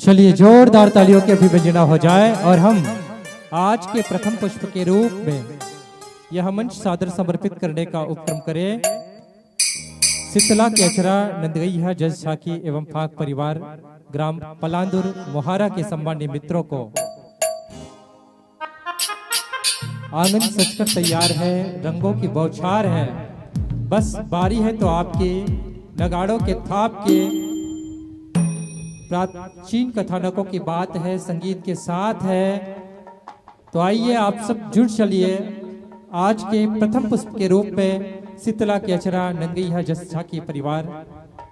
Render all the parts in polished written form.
चलिए जोरदार तालियों की अभिव्यंजना हो जाए और हम आज के प्रथम पुष्प के रूप में यह मंच सादर समर्पित करने का उपक्रम करें। शीतला केचरा नंदगैया जज साखी एवं फाक परिवार ग्राम पलांदुर मोहारा के सम्मान्य मित्रों को आंगन सजकर तैयार है, रंगों की बौछार है, बस बारी है तो आपके नगाड़ों के थाप के। प्राचीन कथानकों की बात है, संगीत के साथ है, तो आइए आप सब जुड़ चलिए आज के प्रथम पुष्प के रूप में शीतला केचरा नंदगैया जज साखी परिवार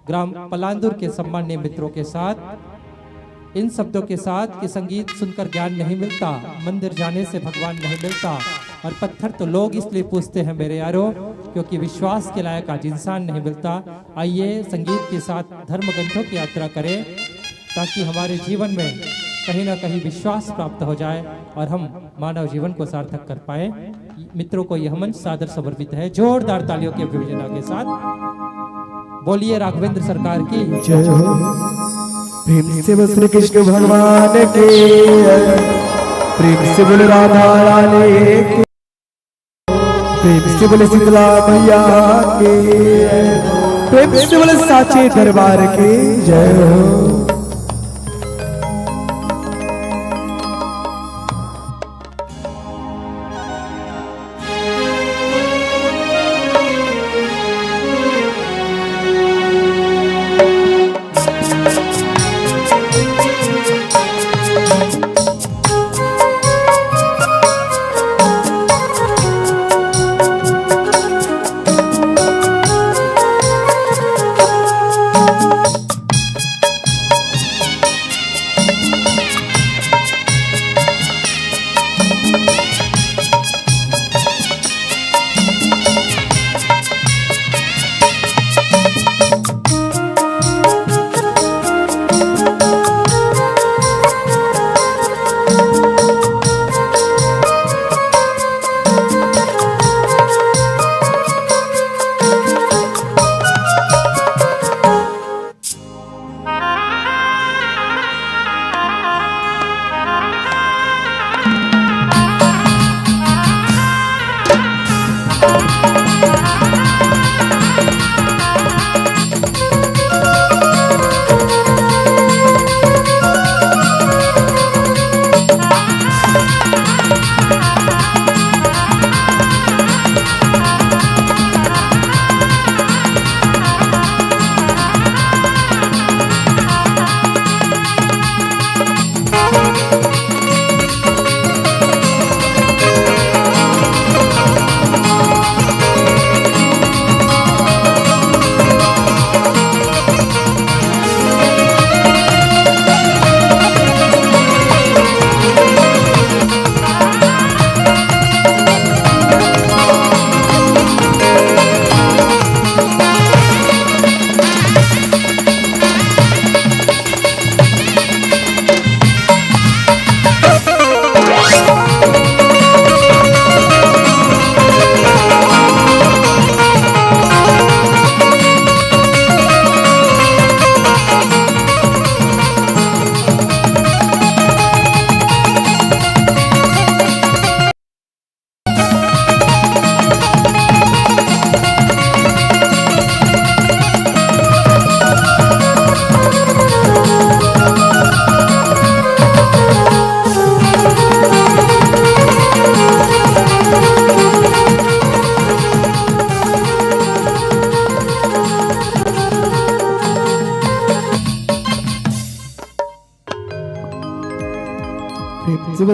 ग्राम पलांदुर के सम्मान्य मित्रों के साथ इन शब्दों के साथ कि संगीत सुनकर ज्ञान नहीं मिलता, मंदिर जाने से भगवान नहीं मिलता, और पत्थर तो लोग इसलिए पूछते हैं मेरे यारों क्योंकि विश्वास के लायक आज इंसान नहीं मिलता। आइए संगीत के साथ धर्म ग्रंथों की यात्रा करें ताकि हमारे जीवन में कहीं ना कहीं विश्वास प्राप्त हो जाए और हम मानव जीवन को सार्थक कर पाए। मित्रों को यह मंच सादर समर्पित है, जोरदार तालियों की अभिव्यंजना के साथ बोलिए राघवेंद्र सरकार की जय हो। प्रेम से बोल श्री कृष्ण भगवान के, प्रेम से बोले राधा रानी के, प्रेम से बोले शीतला मैया के, प्रेम से बोले साचे दरबार के जय हो।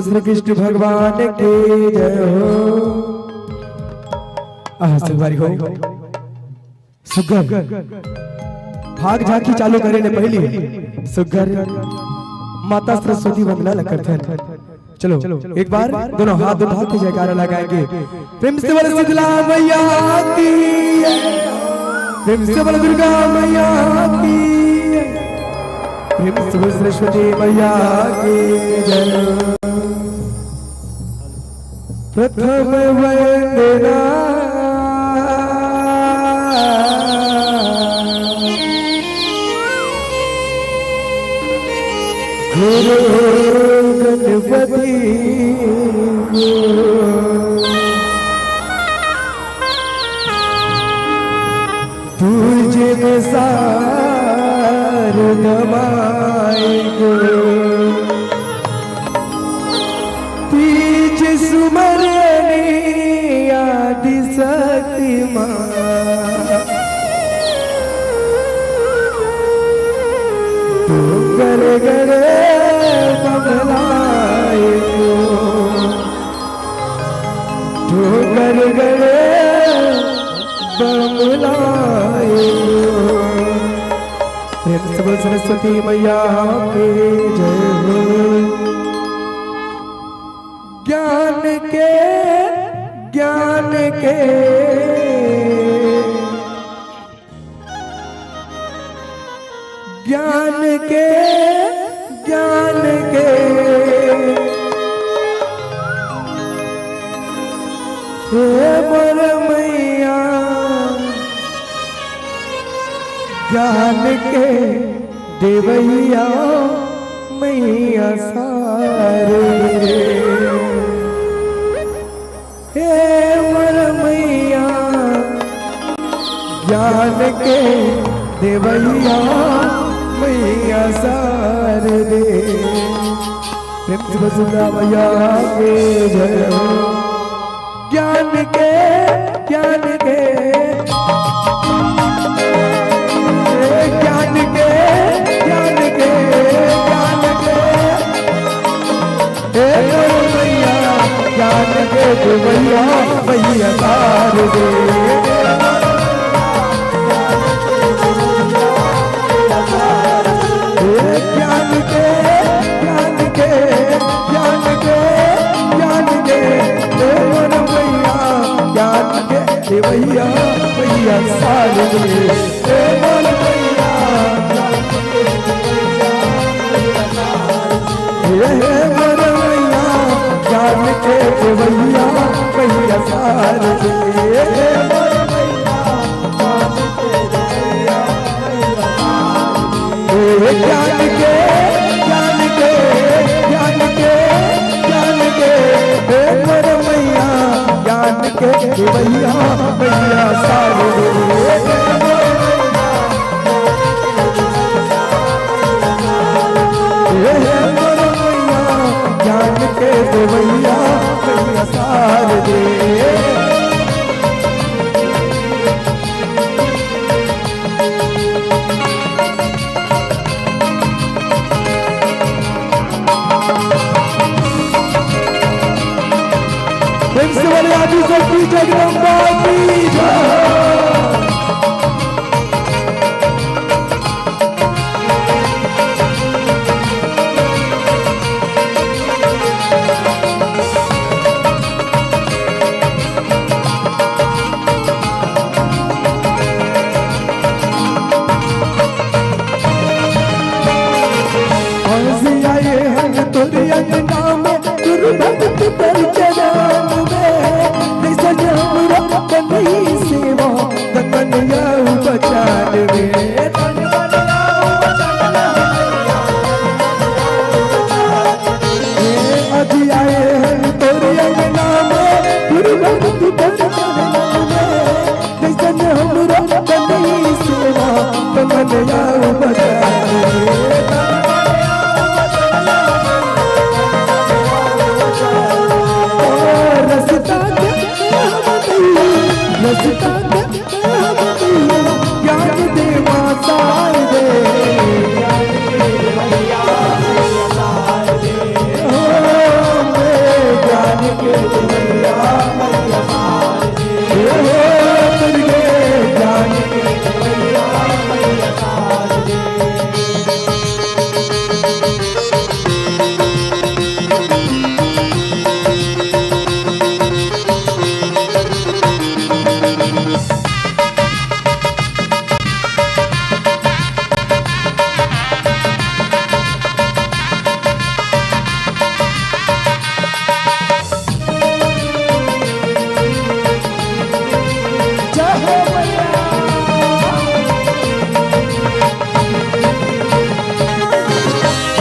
श्री कृष्ण भगवान के जय हो। सुगवारी हो सुगर भाग झाकी चालू करे ने पहली सुगर माता सरस्वती वंदना करते हैं। चलो एक बार दोनों हाथ उठा के जयकारा लगाएंगे। प्रेम से बोले शीतला मैया की, प्रेम से बोले दुर्गा मैया की, प्रेम से बोले सरस्वती मैया की जय। प्रथम वंदना गुरु गणपति तुझे में सार दबाए तीज सुमरने आदि शक्ति माँ गरे गरे बबलाए तो गरे गरे बबलाए प्रेम से बोल सरस्वती मैया के जय हो। ज्ञान के ज्ञान के ज्ञान के ज्ञान के हे मोर मैया ज्ञान के देवैया मैया सारे हे मोर मैया ज्ञान के देवैया मैया सार दे प्रेम से बसुदा मैया के जय हो। ज्ञान के ज्ञान के ज्ञान के ज्ञान के ज्ञान के हे मैया ज्ञान के देवैया मैया सार दे ज्ञान के ज्ञान के ज्ञान के ज्ञान के देवर मैया ज्ञान के देवैया मैया सार दे देवर मैया देवर मैया ज्ञान के देवैया मैया सार दे ज्ञान के ज्ञान के ज्ञान के ज्ञान के देवर मैया ज्ञान के देवैया मैया सार दे देवर मैया ज्ञान के देवैया मैया सार दे। आदि शक्ति जगदम्बा की जय। आए हैं तुझे अंगना में गुरु भक्त कर चरण में नहीं सेवा कन्हैया बचान में अभी आए हैं तोरे अंगना में गुरु भक्ति जैसन हमरा कन्हैया सेवा कन्हैया बचान में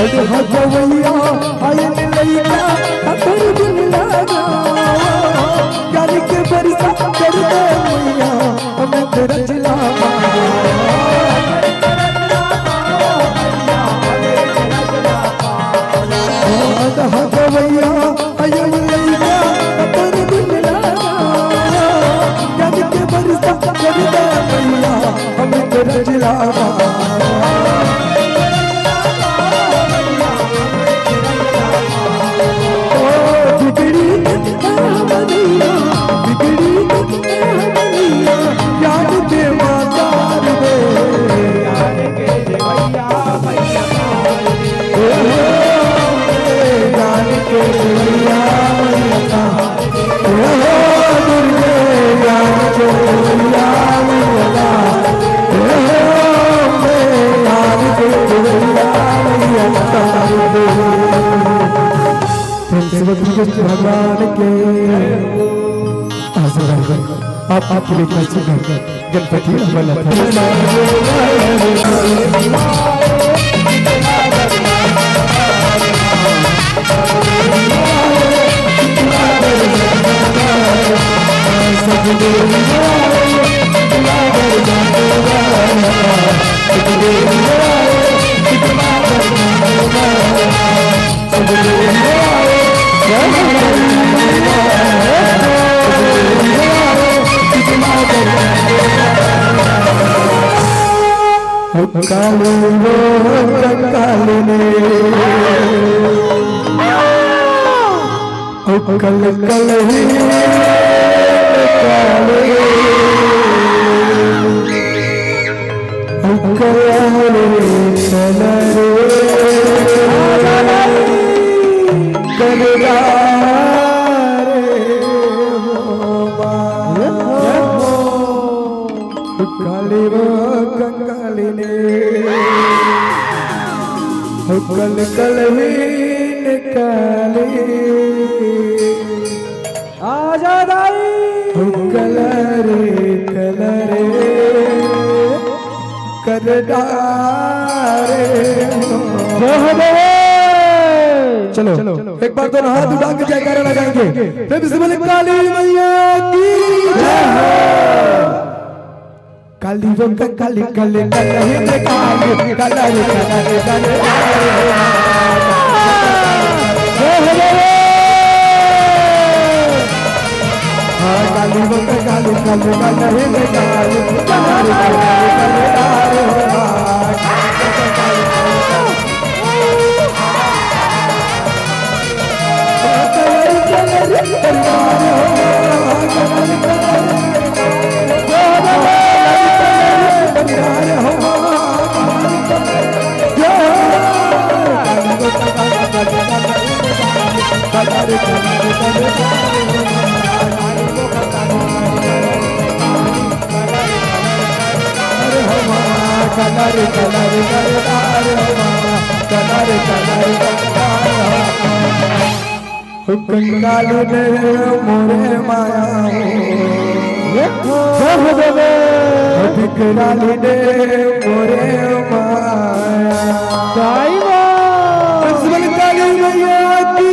अरे हगवैया आयन लइका अतर दिन लागा ज्ञान के बरसा कर दे मैया हमें तेरा जिलावा हगवैया आयन लइका अतर दिन लागा ज्ञान के बरसा कर दे मैया हमें तेरा जिलावा भगवान के आप आपके लिए गणपति बना काले काले ने कल कल ही काले कल कल ही निकाले आजाद आई कलरे करदारे चलो एक बार दोनों हाथ उठा के जयकारा लगाएंगे प्रेम से बोले काली मैया की जय हो काली वो काली काली काली काली काली कंगालू ने मोरे माया बिकराली ने मोरे माया काली मैया की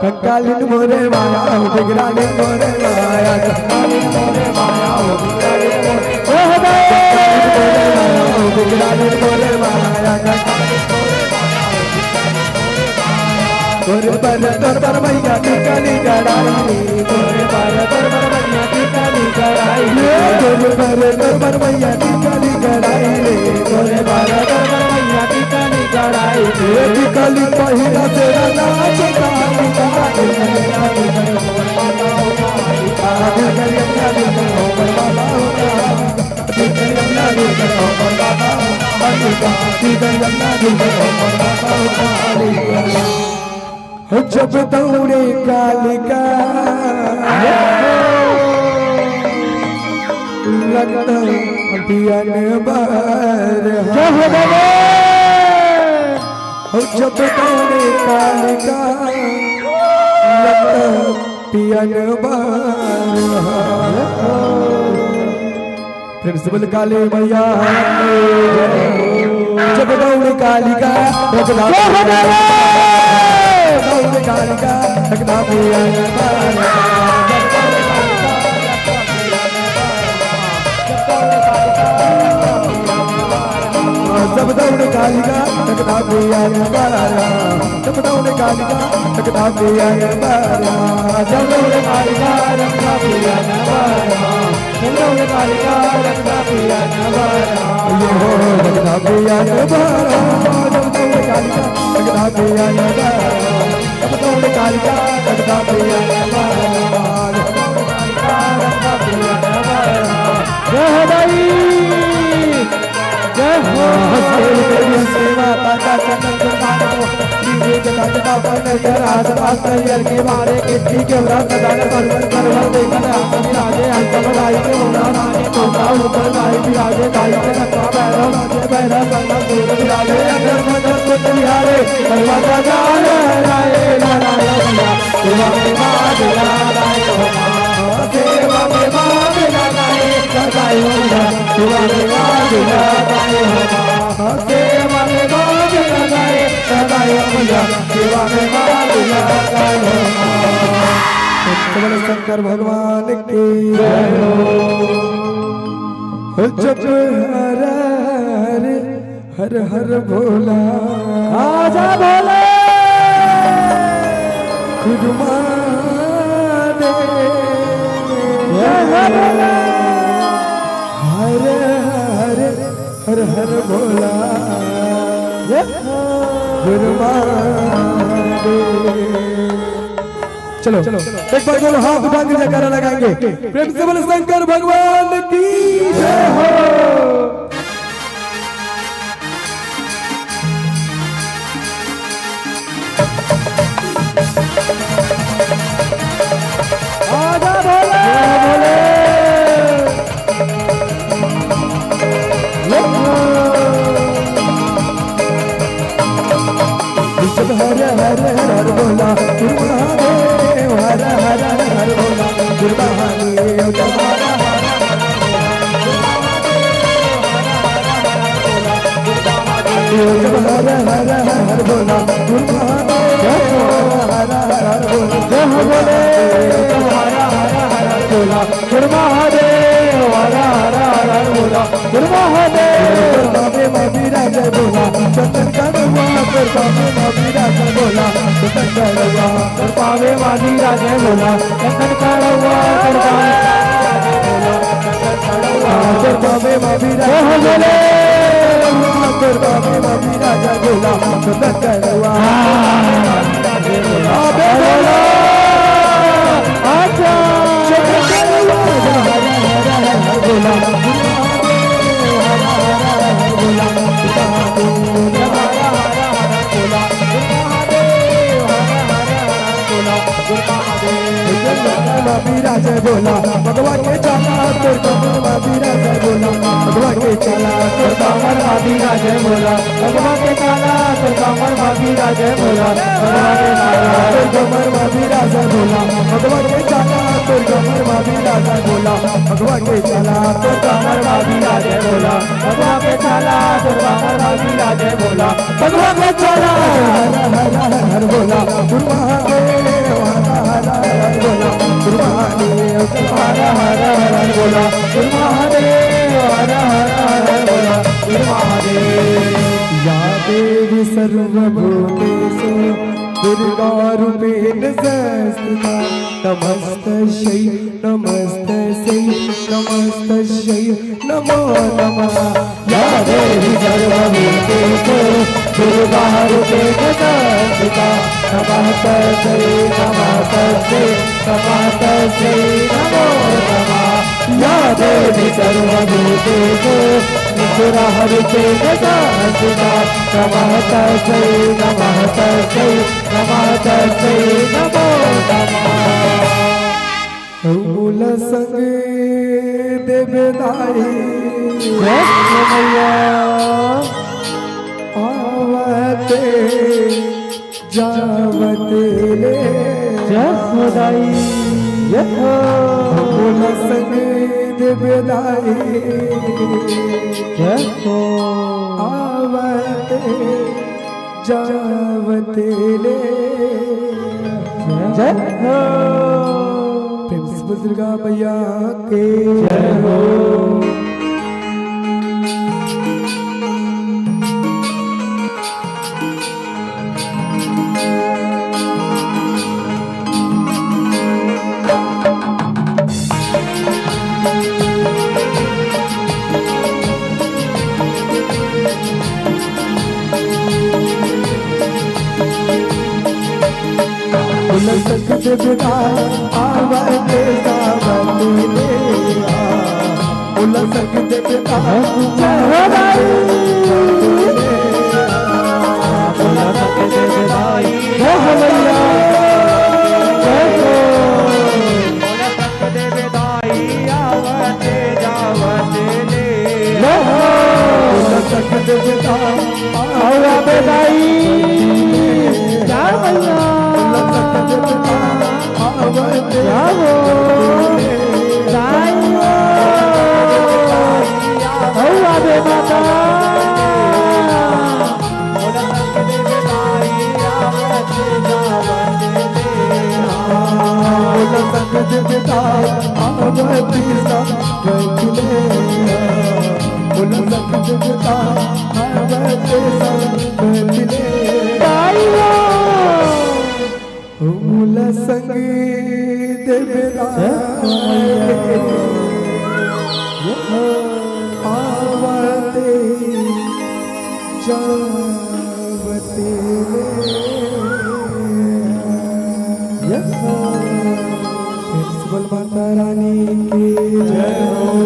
कंगालू ने मोरे माया बिकराली मोरे माया कंगालू मोरे माया बिकराली मोरे माया गोरे पर दरबार मैया की काली गड़ाई गोरे पर दरबार मैया की काली गड़ाई गोरे पर दरबार मैया की काली गड़ाई गोरे पर दरबार मैया की काली गड़ाई की काली पहिला तेरा नाच काली काली जब दौड़े कालिका लगता पियन बार जब दौड़े कालिका लगता पियन बार प्रिंसिपल काली मैया जब दौड़े कालिका रगदा कालिका रगदा जब दौड़ कालिका रगदा जब दौड़ कालिका रगदा जब दौड़ कालिका रगदा जब कालिका रगदा ये हो रगदा जब दौड़ कालिका रगदा जब दौड़ कालिका रगदा जय भाई जय हो सेवा ताका चंदन मानो दीवे जगत का कर आसपास हरियर के बारे कितनी के व्रत दान परवर परवर देखन हम राजे अंतम राई के होना रानी तोता ऊपर गाय विराजे गाय के नक्का भैरव राजे भैरव संग सूर विराजे अगर मगर को बिहारे परवता गान राय नारायण सेवा में बाज राय सेवा में बाज राय सदाई होगा सेवा में बाज राय सेवा में बाज राय सदाई होगा सेवा में बाज राय केवल शंकर भगवान की जय हो जप हर हर हर भोला आजा भोला खुद माने हर हर हर हर भोला खुद माने चलो एक बार बोलो हाथ उठा के जयकारा लगाएंगे प्रेम से बोलो शंकर भगवान की जय हो आजा भोले जब हर हर हर बोला महादेव हर हर हर बोला महादेव जब हर हर हर बोला महादेव हर हर बोला जय बोले हर हर बोला महादेव हर हर बोला महादेव बाबे मबीरा जय बोला चंदन करवा कर बाबे मबीरा जय बोला चंदन करवा कर बाबे मबीरा जय बोला चंदन करवा कर बाबे मबीरा जय बोले कर बाबे मबीरा जय बोला चंदन करवा बाबे बोला आजा चंदन करवा हर हर बोला जय बोला भगवा के चला तोर कमर माबीरा जय बोला भगवा के चला तोर कमर माबीरा जय बोला भगवा के चला तोर कमर माबीरा जय बोला भगवा के चला तोर कमर माबीरा जय बोला भगवा के चला तोर कमर माबीरा जय बोला भगवा के चला तोर कमर माबीरा जय बोला भगवा के चला हर हर बोला महादेव हर हर बोला महादेव हर हर बोला महादेव हर हर बोला महादेव या देवी सर्वभूतेषु दुर्गा रूपेण संस्थिता नमस्तस्यै नमस्तस्यै नमस्तस्यै नमो नमः या देवी सर्वभूतेषु दुर्गा रूपेण संस्थिता नमस्तस्यै नमस्तस्यै नमस्तस्यै नमो नमः या देवी सर्वभूतेषु दुर्गा रूपेण संस्थिता नमस्तस्यै नमस्तस्यै नमस्तस्यै नमो नमः मूल संग देवदाई मैया आवते जावते ले जय मूल संग देवदाई आवते जावते ले जय हो। प्रेम से बोल दुर्गा मैया के जय हो। सकत बिना आवते जावते ले बोल सकत बिना बोल सकत बिना हो भैया बोल सकत बिदाई आवते जावते ले बोल सकत बिना आवते बिदाई क्या भैया जाओ आवे माता संग देवरा आवते जावते प्रिंसिपल माता रानी की जय हो।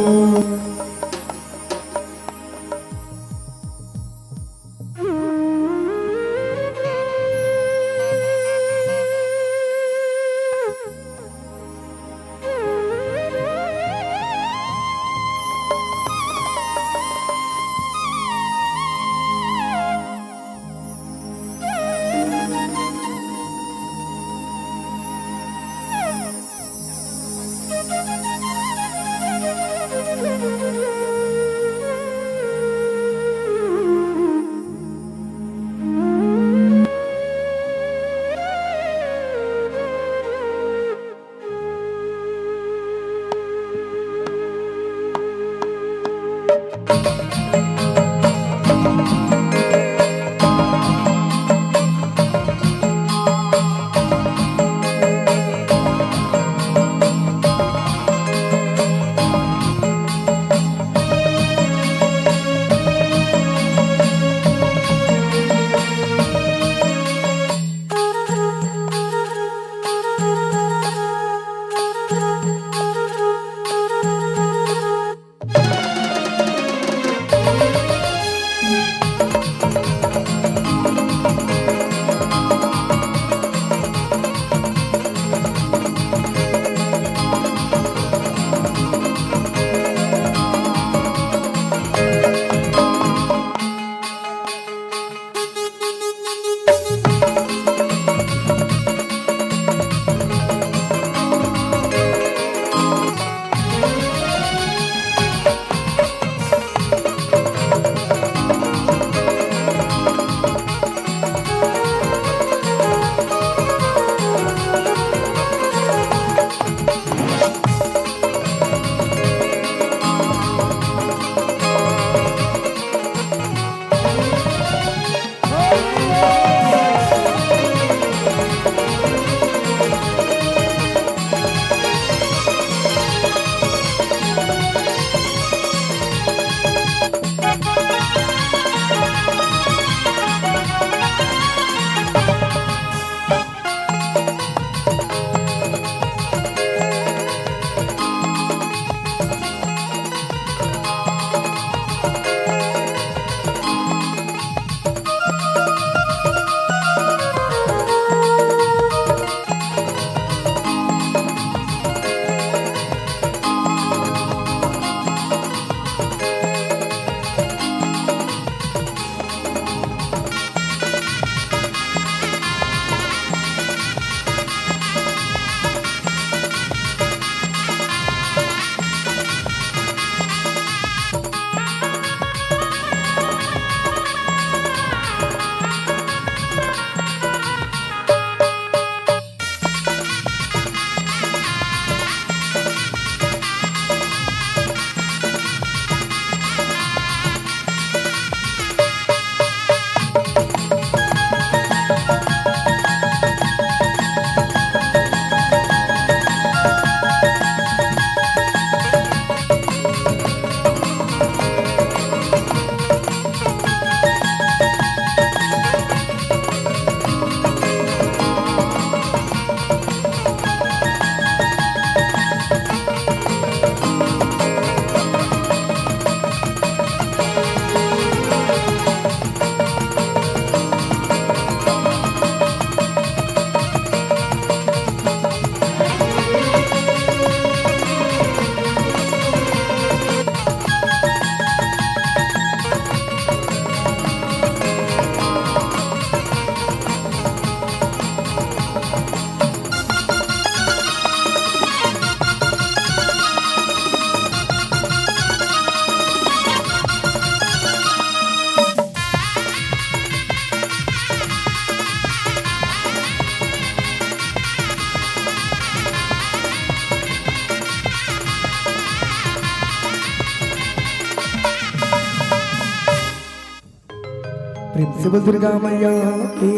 प्रेम से बोल दुर्गा मैया की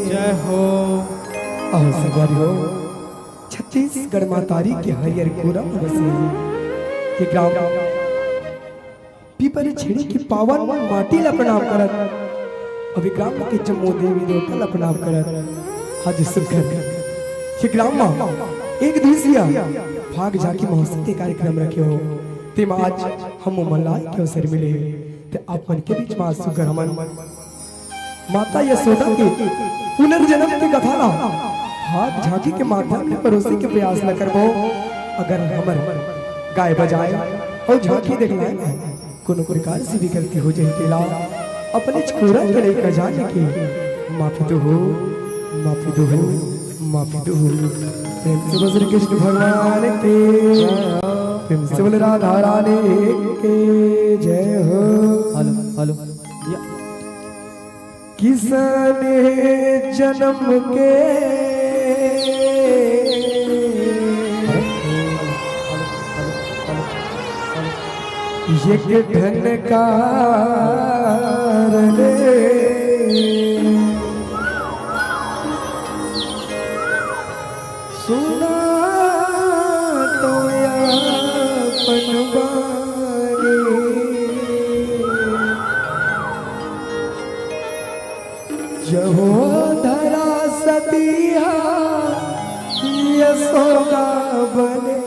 जय हो। और सवारी हो छत्तीसगढ़ मातारी के हरियर कोरा बसे ये ग्राम पीपर छेड़ी की पावन माटी ला प्रणाम करत अभी ग्राम के जम्मू देवी देवता ला प्रणाम करत आज सुखर ये ग्राम में एक दिवसीय भाग जाकी महोत्सव के कार्यक्रम रखे हो तेम आज हम मल्लाल के अवसर मिले ते आप मन के बीच में सुखर हमन माता यशोदा के पुनर्जन्म की कथा ला हाथ झांकी के माध्यम से परोसी के प्रयास न करबो अगर हमर गाय बजाए और झांकी देखलाए कोनो प्रकार से भी गलती हो जाए तेला अपने छोरा के लेकर जाने की माफी दो हो माफी दो हो माफी दो हो। प्रेम से बोल श्री कृष्ण भगवान के प्रेम से बोल राधा रानी के जय हो। हेलो हेलो किसने जन्म के एक ढन कारण सुना तो अपन बानी यशोधरा सतिया यशोदा बने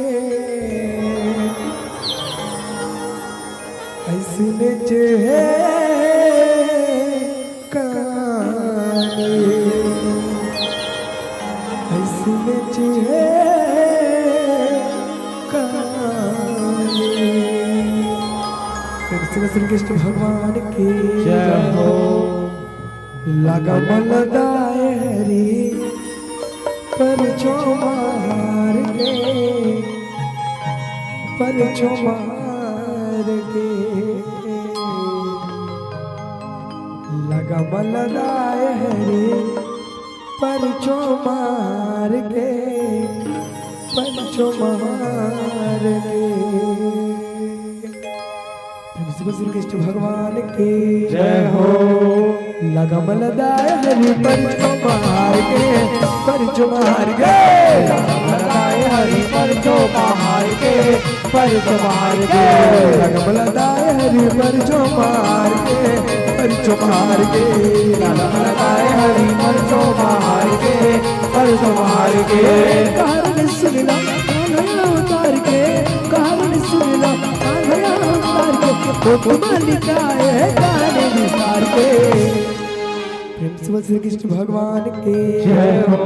ऐसने जे काने ऐसने जे काने। श्री कृष्ण भगवान की जय हो। लगमल दाए हरी पर चोमार के पर चोमार के लगमल दाए हरी पर चोमार के पर चोमार के। श्री कृष्ण भगवान की जय हो। लगमल दाए हरी पर चोमार के पर चोमार के लगमल दाए हरी पर चोमार के पर चोमार के लगमल दाए हरी पर चोमार के पर चोमार के लगमल दाए हरी पर चोमार के पर चोमार के। कारण सुनला उतार के कारण सुनला उतार के तो मालिका है गाने विस्तार के। प्रेम से श्री कृष्ण भगवान के जय हो।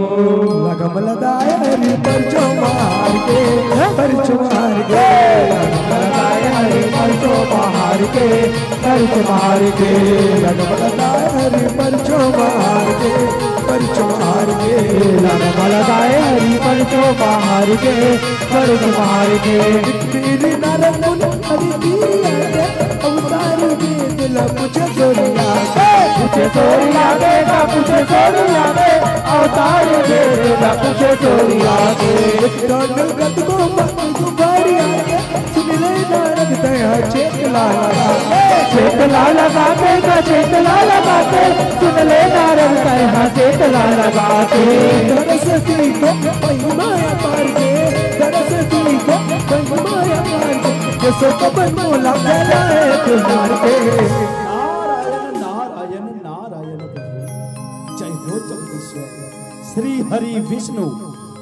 लगमल दाए हरी पर चोमार के पर चोमार के लगमल दाए हरी पर चोमार के पर चोमार के लगमल दाए हरी पर चोमार के पर चोमार के लगमल दाए हरी पर चोमार के पर चोमार के। तेरी नारद मुनि हरि दिया के अवतार के दिल मुझे चोरिया मुझे चोरिया देगा मुझे चोरिया दे अवतार दे देगा मुझे चोरिया दे। गद को गुबारिया के सुन ले नारद दया चेतला लगा के का चेतला लगा के सुन ले नारद दया चेतला लगा के। सरस्वती को माया पार के सरस्वती को माया पार के जैसे कबर मोला फैला है तुम्हार के। श्री हरि विष्णु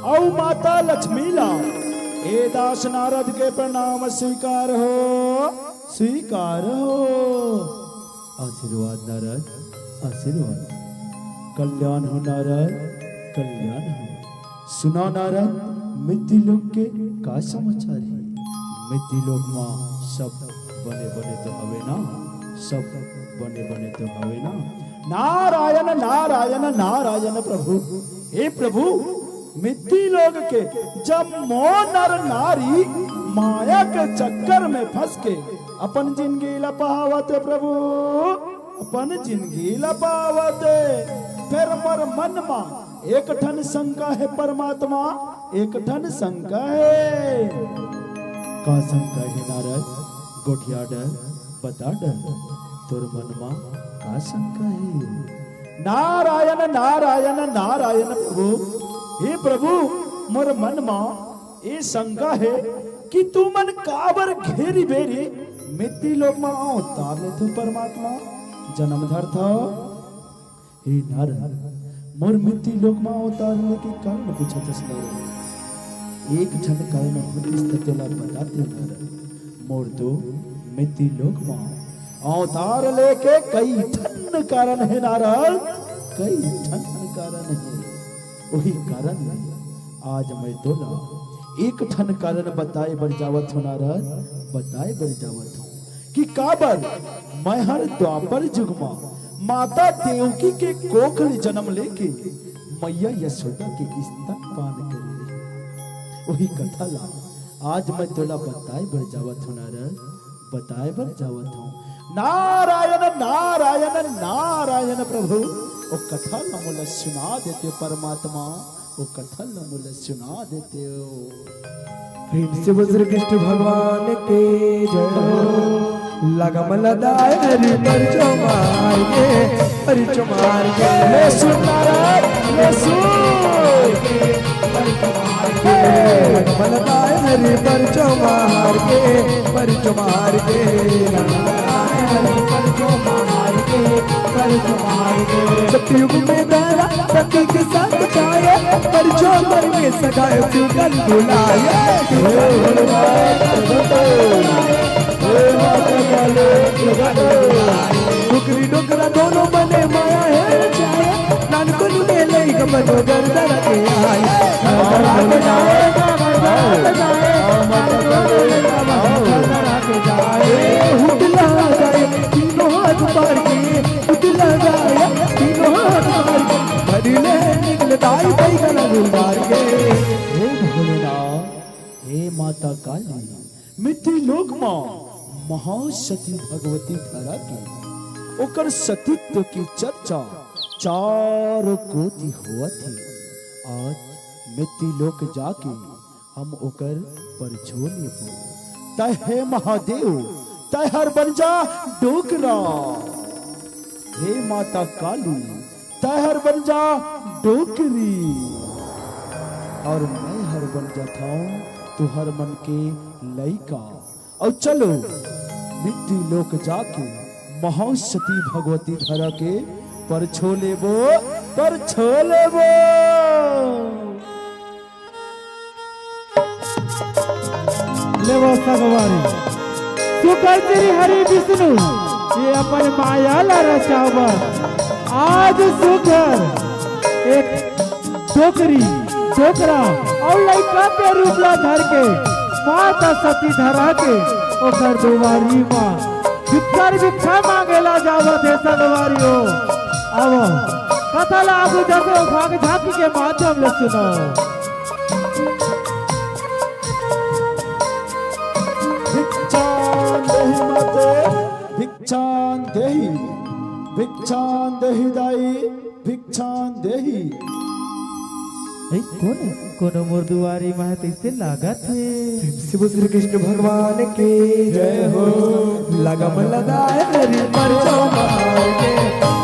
औ माता लक्ष्मी ला ए दास नारद के प्रणाम स्वीकार हो स्वीकार हो। आशीर्वाद नारद आशीर्वाद। कल्याण हो नारद कल्याण हो। सुना नारद मिट्टी लोग के का समाचार है। मिट्टी लोग माँ सब बने बने तो हवे ना सब बने बने तो हवे ना। नारायण नारायण नारायण प्रभु हे प्रभु मिट्टी लोग के जब मोह नर नारी माया के चक्कर में फंस के अपन जिंदगी लपावते प्रभु अपन जिंदगी लपावते फिर मर मन मा एक ठन शंका है परमात्मा एक ठन शंका है। का शंका है नारद गोठिया डर बता डर तोर मन मा का शंका है? नारायण नारायण नारायण प्रभु, हे प्रभु मोर मन मां ये शंका है कि तू मन काबर घेरी बेरी मिट्टी लोक में अवतार ले तू परमात्मा जन्म धर था। हे नारायण मोर मिट्टी लोक में अवतार ले के कारण पूछा नारायण, एक जन कारण होतिस त तोला बताते नारायण। मोर तो मिट्टी लोक में अवतार लेके कई ठन कारण है नारायण, कई ठन कारण है। वही कारण है आज मैं तोला एक ठन कारण बताए बर जावत हो नारायण, बताए बर जावत हो कि काबर मैं हर द्वापर युग में माता देवकी के कोखल जन्म लेके मैया यशोदा के स्तनपान कर वही कथा ला आज मैं तोला बताए बर जावत हो नारायण, बताए बर जावत हो। नारायण नारायण नारायण प्रभु, वो कथा न मुझे सुना देते हो परमात्मा, वो कथा न मुझे सुना देते हो। प्रेम से बोल श्री कृष्ण भगवान के जय हो। लगम लदाए हरि पर जो मार के, हरि जो मार के ले सुन नारायण ले सुन। लगम लदाए हरि पर जो मार के, पर जो मार के सतयुग में दारा सती के साथ छाए, पर जो मर में सगाए सुगल बुलाए। डुकरी डुकरा दोनों बने माया है चाहे, नानकुल में लई गमनो गर्दन के आए। हुटला जाए तीनों हाथ पार के, हुटला जाए तीनों हाथ पार के, भरिले निकलताई भाई गला गुलबार के। हे भोलेनाथ, हे माता काली, मिट्टी लोक में महासती भगवती धरा की ओकर सतीत्व की चर्चा चारों कोटि हुआ थी। आज मिट्टी लोक जाके हम ओकर परछोले हो। तय हे महादेव तय हर बन जा डोकरा, हे माता काली तय हर बन जा डोकरी, और मैं हर बन जाता हूँ तू हर मन के लइका। और चलो मिट्टी लोक जाके महासती भगवती धरा के पर छोले वो पर छोले वो। ले वो सगवारी सुकर तेरी हरि विष्णु ये अपन माया ला रचावर। आज सुकर एक डोकरी डोकरा और लड़का के रूप ला धर के माता सती धरा के ओकर दुआरी मां भिक्षा मांगेला जावत है सगवारी हो। आवो कथा ला आगू जैसे भाग झांकी के माध्यम ले सुनो। भिक्षान देहि भिक्षान देहि दाई भिक्षान देहि। कौन है? कोनो मुर्दुआरी महत इससे लागत है। शिव श्री कृष्ण भगवान के जय हो। लगम लदाए हरि पर जो मार के,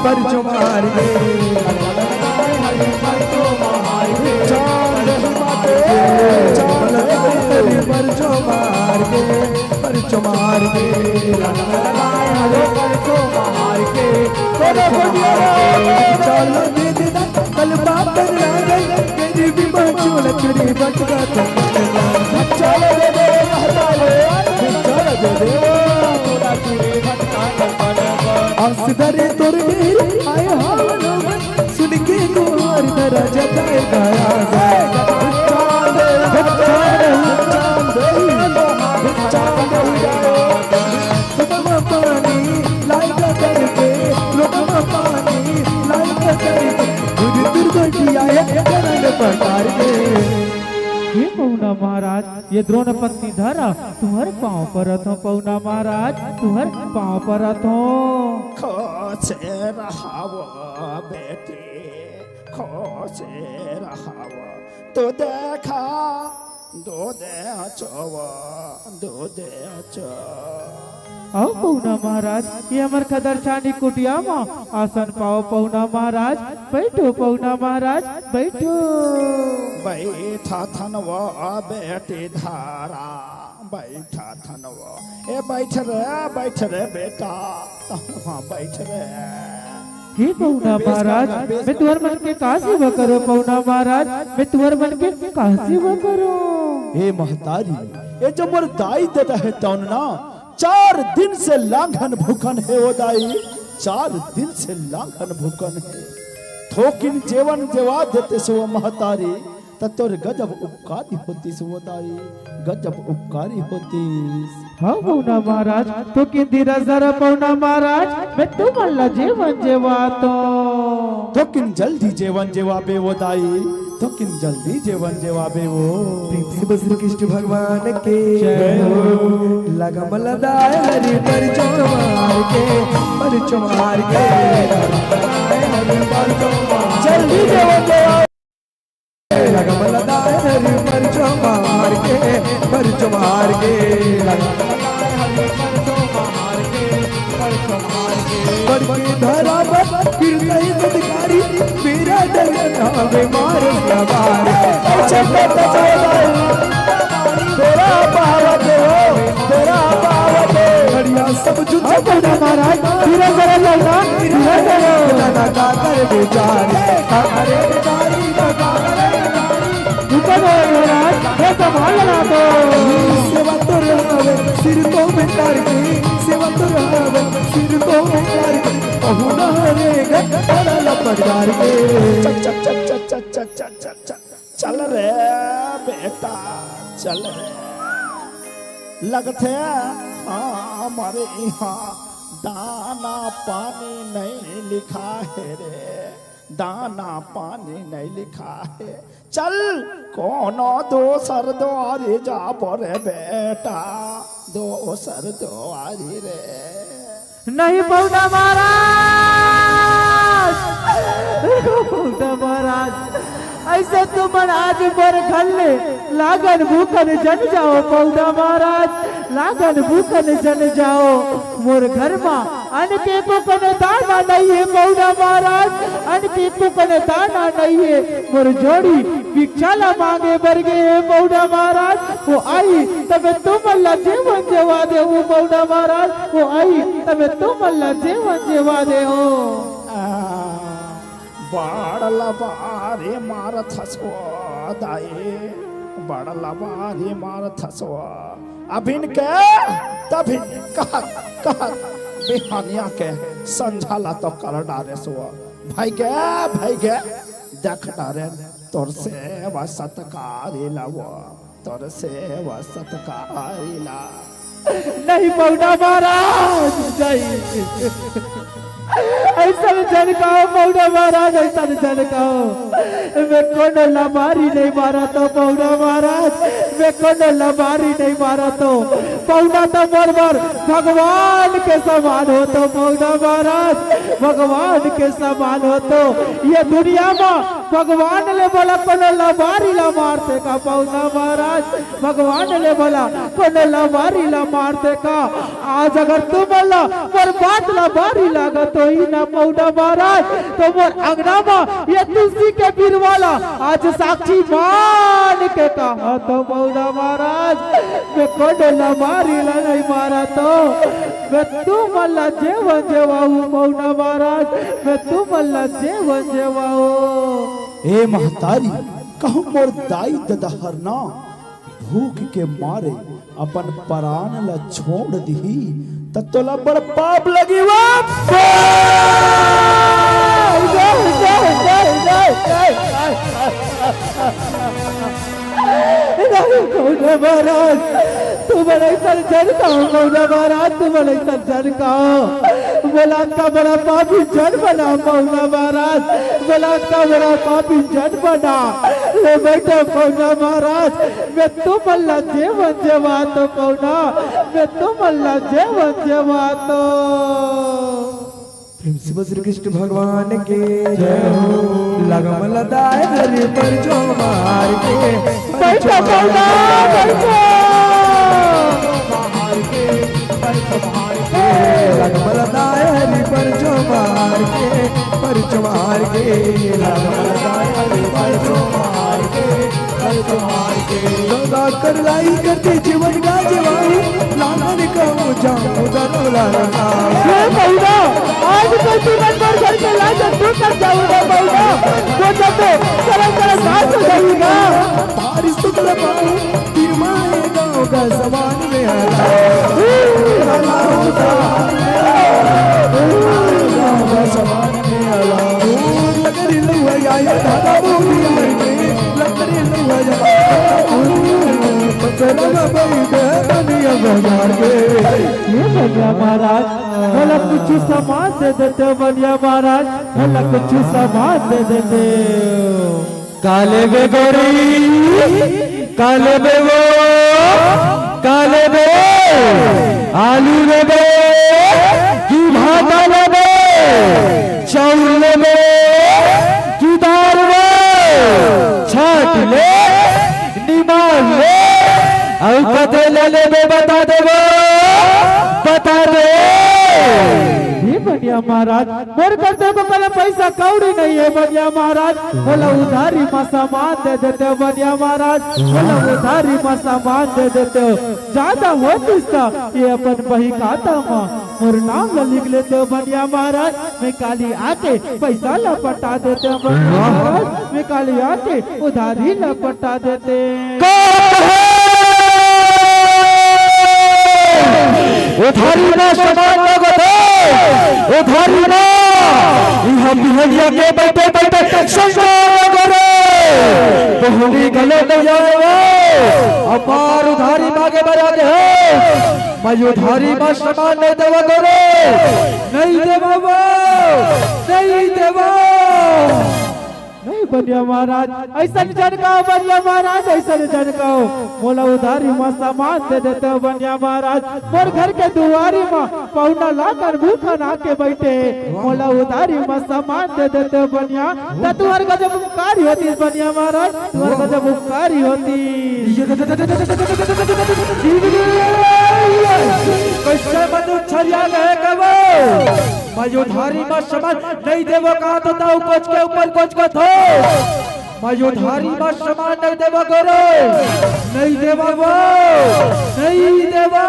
पर जो मार के हरि पर जो मार के, चांद माते हरि पर जो मार के, पर जो मार के लगम लदाए हरि पर जो मार के। चलो दे दे कल बापर रागल मेरी भी बचो लचड़ी बच का। चलो दे दे हटाले चलो दे दे तोरा तुरे भटका असदरे तोर मेरे आए हावना सुन के तुम्हारी धरा जगाए गाया पानी लाइका करके लोकमा पानी लाइका करके दुर्गतिया प्रकार के। हे पौना महाराज ये द्रोण पत्नी धरा तुम्हारे पाँव पर रथ हो। पौना महाराज तुम्हारे पाँव पर रथ हो। खोसे रहावो बेटी खोसे रहावो तो देखा दो दे चोवा दो दे चो। आओ पौना महाराज ये अमर खदर छानी कुटिया माँ आसन पाओ पौना महाराज बैठो पौना महाराज बैठो। बैठा थनवा बेटे धारा बैठा थनवा ए बैठ रे बेटा हाँ बैठ रे। हे पौना महाराज मैं तुहर मन के कहा सेवा करो पौना महाराज मैं तुहर मन के कहा सेवा करो। हे महतारी ये जो मोर दाई देता है तौन ना 4 दिन से लांघन भूखन है वो दाई 4 दिन से लांघन भूखन है थोकिन जेवन जेवा देते सो महतारी तोर गजब उपकारी होती सो दाई गजब उपकारी होती। हाँ पौना महाराज तो कि धीरा जरा पौना महाराज मैं तुम्हाला जेवन जेवा तो किन जल्दी जेवन जेवाबे वो दाई तो किन जल्दी जेवन जेवाबे वो। प्रिंस श्री कृष्ण भगवान के जय हो। लगम लदाय हरि पर चमार के जल्दी जेवन जेवा लगम लदाय हरि पर चमार के बड़के धरा पर फिर नहीं अधिकारी मेरा डर मार तेरा पावत तेरा पावत बढ़िया सब जुट पौना महाराज धीरा जरा लौटा धीरा जरा का कर बेचारे का करे बेचारी का करे रुको महाराज ये संभाल ला तो सेवा तो रहावे सिर तो में तार के सेवा तो रहावे सिर तो में तार के पहुना रे गला लपटदार के चल रे बेटा चल रे लगते हमारे यहाँ दाना पानी नहीं लिखा है रे दाना पानी नहीं लिखा है चल कोनो दोसर द्वारी जा रे बेटा दोसर द्वारी रे। नहीं पौना महाराज पौना महाराज ऐसे तुम आज पर खल्ले लागन भूखन जन जाओ पौना महाराज लागन भूखन जन जाओ मोर घर मा अन के पुकन दाना नहीं है पौना महाराज अन के पुकन दाना नहीं है मोर जोड़ी भिक्षाला मांगे बरगे है पौना महाराज वो आई तबे तुम अल्लाह जीवन जेवा दे हो पौना महाराज वो आई तबे तुम अल्लाह जीवन जेवा दे हो। बड़ला बारे मारत हसो दाई बड़ला बारे मारत हसो अभिन के तभी कहत बिहानिया के संझाला तो कर डारे सो भाई के देख डारे तोर से सत्कारी लावो तोर से सत्कारी ला। नहीं पौना महाराज जय ऐसा जनकाओ पौना महाराज ऐसा जनकाओ मैं कोनो लबारी नहीं मारा तो पौना महाराज मैं कोनो लबारी नहीं मारा तो पौना तो बरबर भगवान के समान हो तो पौना महाराज भगवान के समान हो तो ये दुनिया में भगवान ने बोला कोनो लबारी ला मारते का पौना महाराज भगवान ने बोला कोनो लबारी ला मारते का आज अगर तुम बोला पर बात लबारी लागा तो ही ना पौना महाराज तो मोर अंगना में ये तुलसी के बिरवाला आज साक्षी मान के कहा तो पौना महाराज मैं कोनो लबारी ला नहीं मारा तो मैं तुम अल्लाह जेवन जेवाऊ पौना महाराज मैं तुम अल्लाह जेवन जेवाऊ। ए महतारी कहूँ मोर दाई ददहरना भूख के मारे अपन प्राण ला छोड़ दी तोला बड़ पाप लगी महाराज तुम सर महाराज तुम सर बलात् का बड़ा पापी जन बना पौना महाराज बलात् का बड़ा पापी जन बना ले बैठो पौना महाराज मैं तुम अल्लाह जेवन जेवा तो पौना मैं तुम अल्लाह जेवन जेवा तो। श्री कृष्ण भगवान के जय हो। लगम लदाय हरि पर जो मार के बैठो पौना बैठो लगमल दायरी पर जो मार के लगमल दायरी पर जो मार के जोगा कर लाई करते जीवन का जवानी लालन का जाऊं दरोला ये बहुना आज तो जीवन भर घर के लाज तू कर जाऊंगा बहुना तो जब चला साथ हो जाऊंगा बारिश तो कर पाऊं फिर माए गाँव का समान में लगरी लुआ या धागा बोली लगरी लुआ ये बनिया महाराज भला कुछ सामान दे देते बनिया महाराज भला कुछ सामान दे देते काले बे गोरी काले बे वो काले बे आलू रे बे की भाटा रे बे चाउल रे बे की दाल रे छाट ले निमाल ले और कते ले बे बता दे वो बता दे ये बनिया महाराज मोर करते को पहले पैसा कौड़ी नहीं है बनिया महाराज बोला उधारी में सामान दे देते हो बनिया महाराज बोला उधारी में सामान दे देते हो ज्यादा हो किसका ये अपन बही खाता में मोर नाम लिख लेते हो बनिया महाराज मैं काली आके पैसा लपटा देते हो बनिया महाराज मैं काली आके उधारी लपटा देते उधारी ना सामान लगो थे उधारी ना यह बिहरिया के बैठे बैठे संसार करे बहुरी गले तो जाए अपार उधारी मांगे बना के है मैं उधारी में सामान नहीं देवा करे नहीं देवा नहीं देवा नहीं बनिया महाराज ऐसा जनकाओ बनिया महाराज ऐसा जनकाओ मोला उधारी में सामान दे देते हो बनिया महाराज मोर घर के दुआरी में पौना लाकर भूखा ना के बैठे मोला उधारी में सामान दे देते हो बनिया तो तुम्हारे गजब उपकारी होती बनिया महाराज तुम्हारे गजब उपकारी होती कैसे मनु छरिया गए कबो मैं उधारी में सामान नहीं देवो कहा तो ताऊ कोच के ऊपर कोच को थो मैं उधारी में सामान नहीं देवो करो नहीं देवो वो नहीं देवो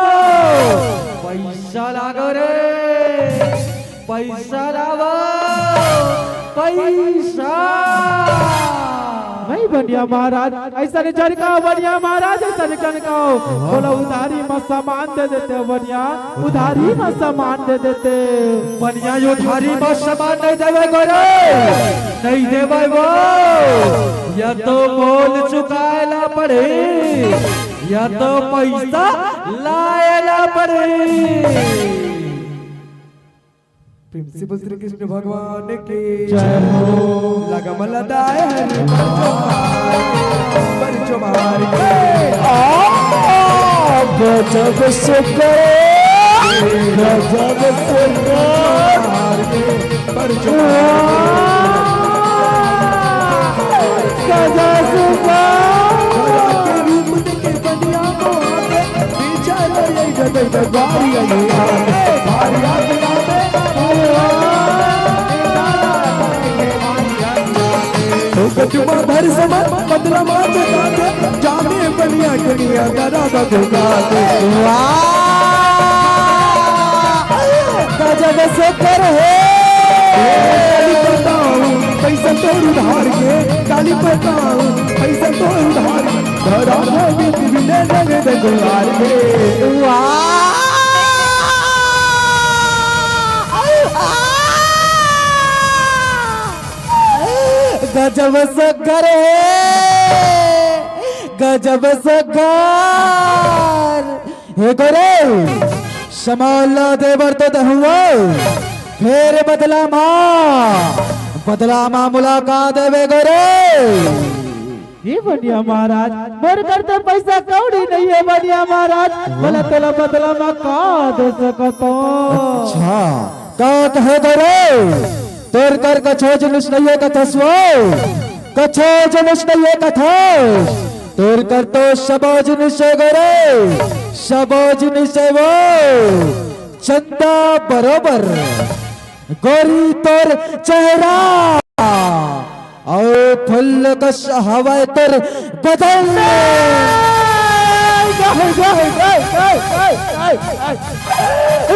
पैसा लागो रे पैसा लावो पैसा नहीं बनिया महाराज ऐसा नहीं जनकाओ बनिया महाराज ऐसा नहीं जनकाओ बोला उधारी में सामान दे देते हो बनिया उधारी में सामान दे देते बनिया उधारी में सामान नहीं देवे करो नहीं देवे वो या तो मोल चुकाएला पड़े या तो पैसा लाएला पड़े प्रिंसिपल श्री कृष्ण भगवान के जय हो लगमल दायरी पर जो मार के गजब से गजब से मार के पर जो गजब के रूप देखे बनिया को आके पीछे ले गए गाड़ी आई भारी आके कचुमा भर समा बदला मार के जामे बनिया कनिया करा का धोखा के गजब से कर है पैसा तो उधार के काली पताऊ पैसा तो उधार धरा बिना लगे तो गुलार के गजब से करे गजब से कर हे गोरे समाला देवर तो दहुआ फिर बदला माँ मुलाकात देवे गोरे ये बनिया महाराज मोर करते पैसा कौड़ी नहीं है बनिया महाराज बोला तेला बदला में का दे सकतो अच्छा का कहे गोरे तोर कर कछो जुलूस नहीं है कथसवो कछो जुलूस नहीं है कथस तोर कर तो सबो जुलूस है गोरे सबो जुलूस है वो चंदा बरोबर गोरी तोर चेहरा और फुल कश हवा तर बदल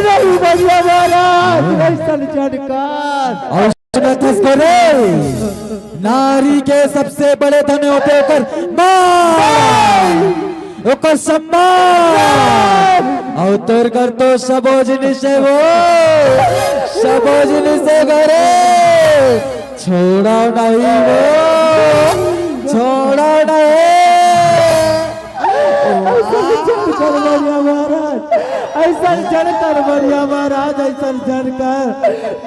नहीं बढ़िया महाराज ऐसा झटकार नारी के सबसे बड़े धन होते ओकर मान ओकर सम्मान और तोर कर तो सबोजनी से वो सबोजनी से करे छोड़ा नहीं वो छोड़ा नहीं महाराज ऐसा जड़कर बढ़िया महाराज ऐसा जड़कर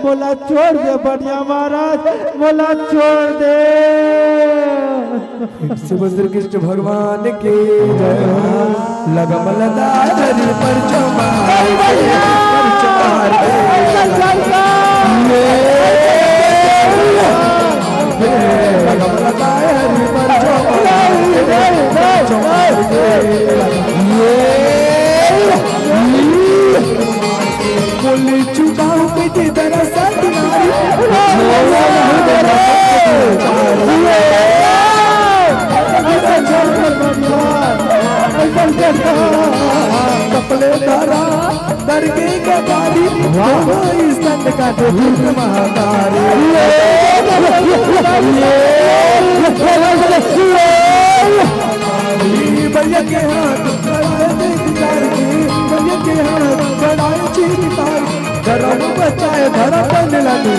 बोला छोड़ दे बढ़िया महाराज बोला छोड़ दे सुभद्र कृष्ण भगवान के जय हो लगम लदारी पर चमार लगम लदारी पर बोले चुकाओ पे दे दरअसल कपड़े तारा दरगे के बारी संत का महाकारी भैया के हाथ भैया के हाथ बड़ाई चीज धर्म बचाए धर्म बनने लगे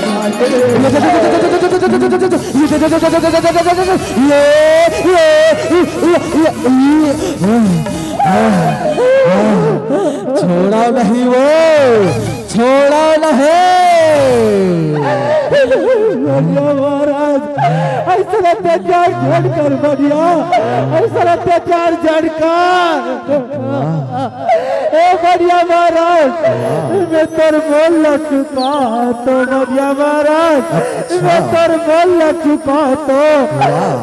छोड़ा नहीं वो छोड़ा नहीं महाराज ऐसा अत्याचार झड़कर बढ़िया ऐसा अत्याचार झड़कर ए बढ़िया महाराज मैं तर बोल न चुका तो बढ़िया महाराज मैं तर बोल न चुका तो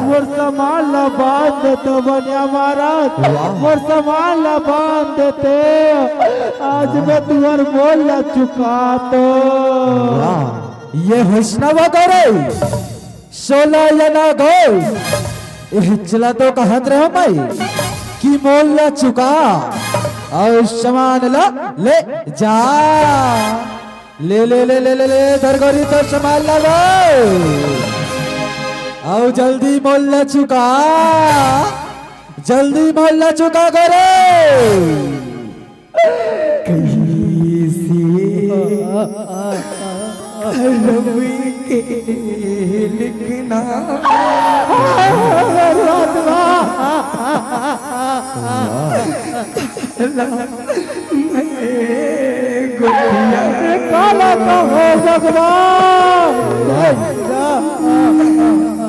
मोर सामान ला बांध तो बढ़िया महाराज मोर सामान ला बांध देते आज मैं तुअर बोल न चुका तो ये वैष्णव गौरव 16 जना गौ चला तो कहत रहो मैं कि मोल न चुका और सामान ला ले जा ले ले ले ले ले ले दरगोरी तो सामान ला और जल्दी मोल न चुका जल्दी मोल न चुका गौरव रवि के लिखना काला का हो भगवान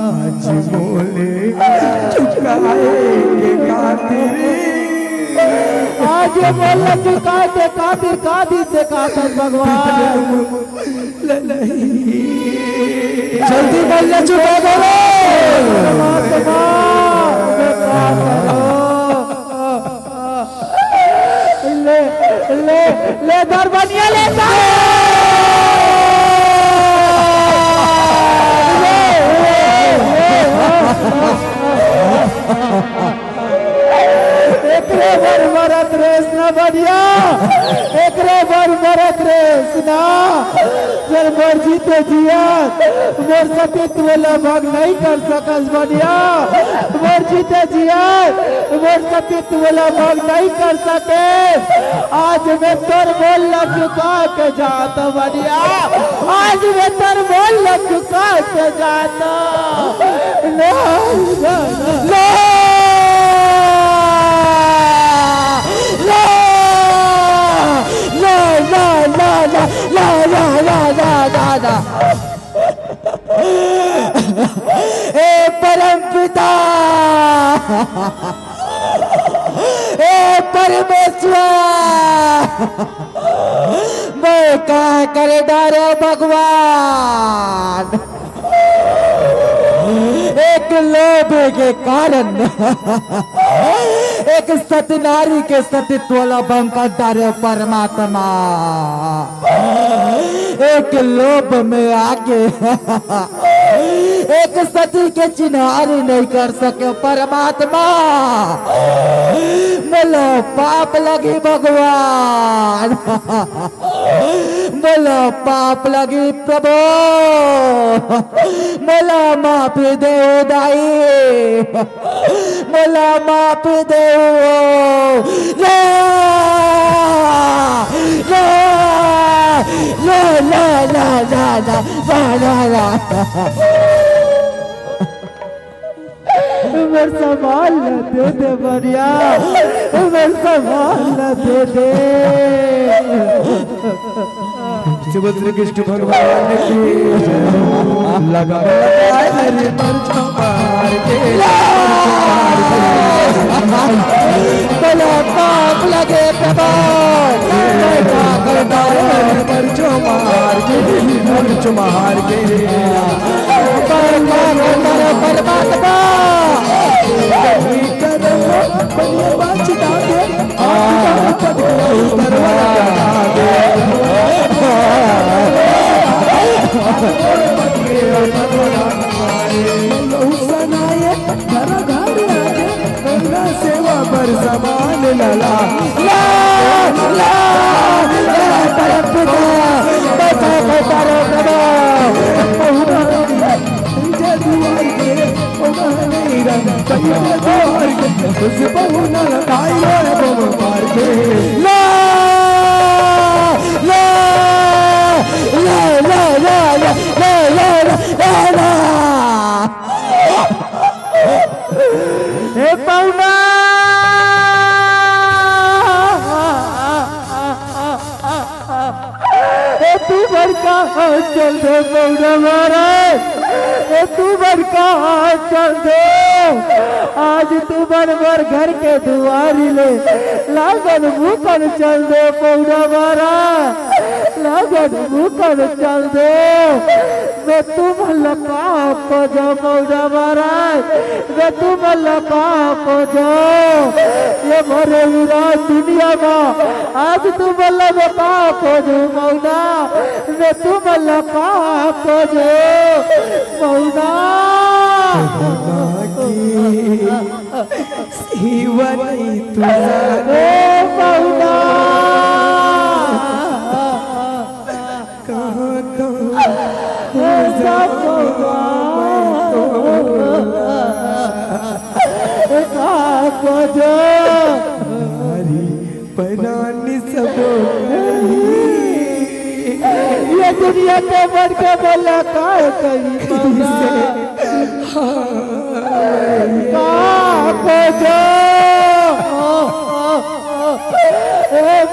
आज बोले चुकाएंगे खातिर आज बोले चुकाते खातिर खातिर से खातिर भगवान जल्दी बोल चुका ले ले ले दरबनिया लेता एकरे भर मरत रेस न बढ़िया एकरे भर मरत रेस ना फिर मर्जी ते जिया मोर सतीत्व लगभग नहीं कर सकस बढ़िया मर्जी ते जिया मोर सतीत्व लगभग नहीं कर सके आज मैं तोर बोल लग चुका के जाता बढ़िया आज मैं तोर बोल लग चुका के जाता ए परम पिता ए परमेश्वर मैं क्या करे डारे भगवान एक लोभ के कारण एक सती नारी के सतीत्व बंकर परमात्मा एक लोभ में आके एक सती के चिन्हारी नहीं कर सके परमात्मा। बोलो पाप लगी भगवान, बोलो पाप लगी प्रभु, बोला माफी दे दाई, बोला माफी दे ला ला ला ला ला ला ला ला। मेरे संभाल दे दे बढ़िया, मेरे संभाल दे दे। शिव श्री कृष्ण भगवान की लगा हरि पर छमार के बोलो पाप लगे प्रभु, पर छमार के परमात्मा सेवा पर समान लला तू बड़का चल दे पौड़ा महाराज, तू बड़का चल दे। आज तू बरबर घर के दुआरी ले लागन मुकन चल दे पौड़ा महाराज, लागन मुकन चल दे। मैं तुम लका को जो पौड़ा महाराज, मैं तुम लका को जो ये भरे विराट दुनिया में आज तुम लका को जो मौना, मैं तुम लका को जो मौना सेवा नहीं तुझा मौना कहाँ को जो हरी पनानी सब ये दुनिया के बढ़ के बोला का कहीं को जो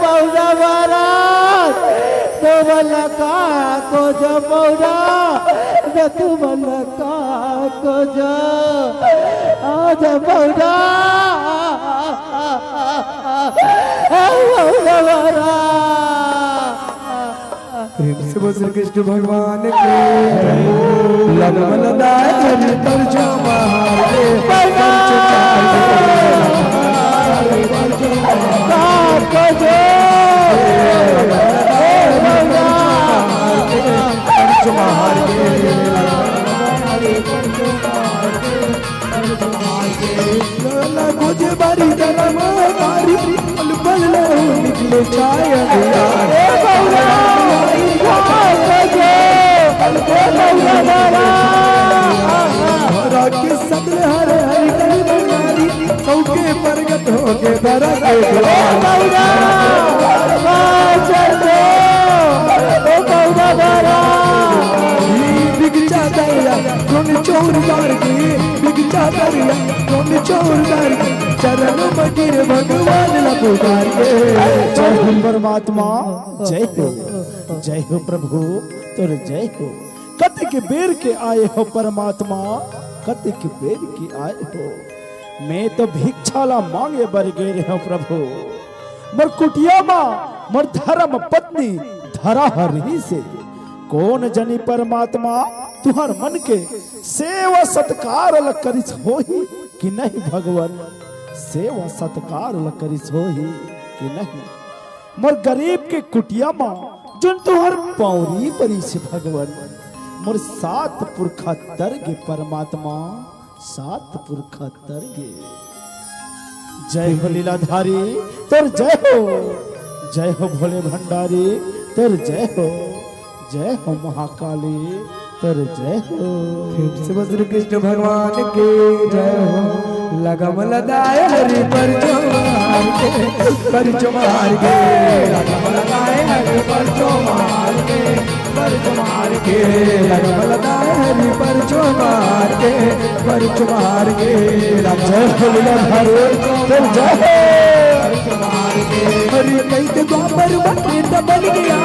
मौला महाराज तो बोला को जो मौला तू बोला को जो आज मौला मौला महाराज। प्रेम से बोल श्री कृष्ण भगवान के लगन दाय हरि पर छमार के मुझे बारी जन्म बारी पल पल निकले छाया के सदल हरे हरि कल बनारी सौके परगत हो के दरा के बिगचा दरिया कौन चोर मार के बिगचा दरिया कौन चोर मार के चरण मगिर भगवान ला पुकार के। जय हो परमात्मा, जय हो प्रभु तोर जय हो। कति के बेर के आए हो परमात्मा, कति के बेर के आए हो। मैं तो भिक्षाला मांगे बर गए हो प्रभु। मर कुटिया माँ मर धर्म पत्नी धरा हरी से कौन जनी परमात्मा तुहर मन के सेवा सत्कार करिस होही कि नहीं भगवान। सेवा सत्कार ल करिस होही कि नहीं। मोर गरीब के कुटिया माँ जन तुहर पौरी परी से भगवान मोर सात पुरखा तरगे परमात्मा सात पुरखा तरगे। जय हो लीलाधारी तर जय हो भोले भंडारी तर जय हो महाकाली तर जय हो। फिर से श्री कृष्ण भगवान के जय हो। लगम लगाए हरि पर मार के लगम लगाए हरि पर मार के लगम लगाए हरि पर मार के जय हो लीलाधारी तर जय हो। हरि कई द्वापर बने बन गया